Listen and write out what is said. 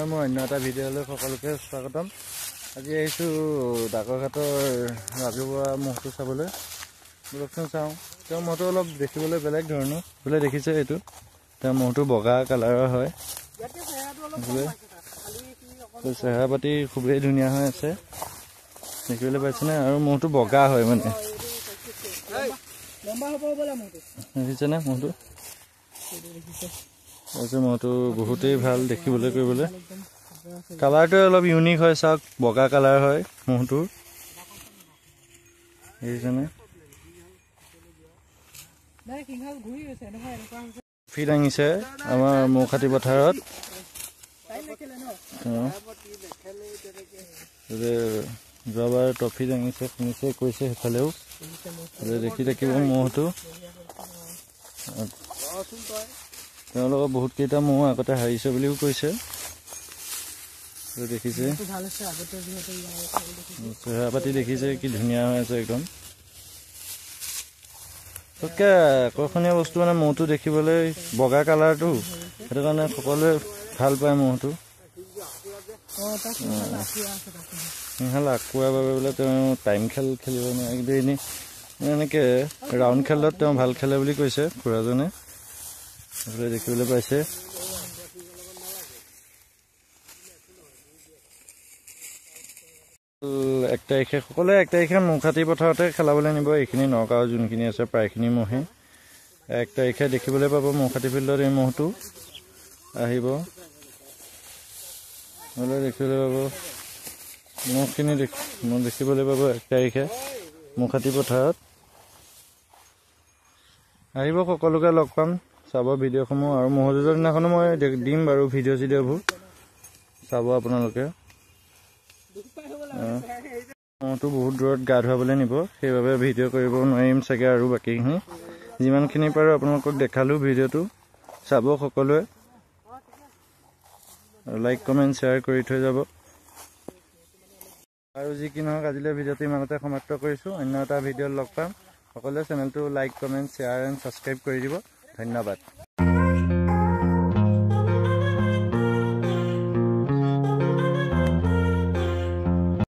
নমস্কাৰ, মই অন্য এটা ভিডিঅ'লৈ সকলোকে স্বাগতম। আজি আহিছোঁ ডাকঘাটৰ ৰাজহুৱা মহটো চাবলৈ। বলকচোন চাওঁ। তেওঁ মহটো অলপ দেখিবলৈ বেলেগ ধৰণৰ। বোলে দেখিছে এইটো, তেওঁ মহটো বগা কালাৰৰ হয়। চেহেৰা পাতি খুবেই ধুনীয়া হৈ আছে, দেখিবলৈ পাইছেনে? আৰু মহটো বগা হয় মানে, দেখিছেনে মহটো? মহটো বহুতেই ভাল দেখিবলৈ কৰিবলৈ। কালাৰটো অলপ ইউনিক হয়, চাওক বগা কালাৰ হয় মহটোৰ, দেখিছেনে? ফি দাঙিছে আমাৰ মৌখাতি পথাৰত। যোৱাবাৰ ট্ৰফি দাঙিছে, শুনিছে কৈছে সেইফালেও দেখি থাকিব মহটো। তেওঁলোকৰ বহুত কেইটা মহ আগতে হাৰিছে বুলিও কৈছে, দেখিছে। চেহেৰা পাতি দেখিছে কি ধুনীয়া হৈ আছে একদম। তাতকে আকৰ্ষণীয় বস্তু মানে মহটো দেখিবলৈ বগা কালাৰটো, সেইটো কাৰণে সকলোৱে ভাল পায় মহটো। সিংহাল আকোৱাৰ বাবে বোলে তেওঁ টাইম খেল খেলিব নোৱাৰে, কিন্তু এনেকৈ ৰাউণ্ড খেলত তেওঁ ভাল খেলে বুলি কৈছে খুৰাজনে। দেখিবলৈ পাইছে। 1 তাৰিখে সকলোৱে 1 তাৰিখে মৌখাতি পথাৰতে খেলাবলৈ নিব। এইখিনি নগাঁৱৰ যোনখিনি আছে প্ৰায়খিনি মহে 1 তাৰিখে দেখিবলৈ পাব মৌখাতি ফিল্ডত। এই মহটো আহিব, দেখিবলৈ পাব মহখিনি দেখিবলৈ পাব 1 তাৰিখে মৌখাতি পথাৰত। আহিব, সকলোকে লগ পাম, চাব ভিডিঅ'সমূহ। আৰু ম'হ যুঁজৰ দিনাখনো মই দিম বাৰু চিডিঅ'বোৰ চাব আপোনালোকে। মহটো বহুত দূৰত গা ধুৱাবলৈ নিব, সেইবাবে ভিডিঅ' কৰিব নোৱাৰিম চাগে। আৰু বাকীখিনি যিমানখিনি পাৰোঁ আপোনালোকক দেখালোঁ। ভিডিঅ'টো চাব সকলোৱে, আৰু লাইক কমেণ্ট শ্বেয়াৰ কৰি থৈ যাব। আৰু যি কি নহওক, আজিলৈ ভিডিঅ'টো ইমানতে সমাপ্ত কৰিছোঁ। অন্য এটা ভিডিঅ'ত লগ পাম। সকলোৱে চেনেলটো like comment share and subscribe কৰি দিব। ধন্যবাদ।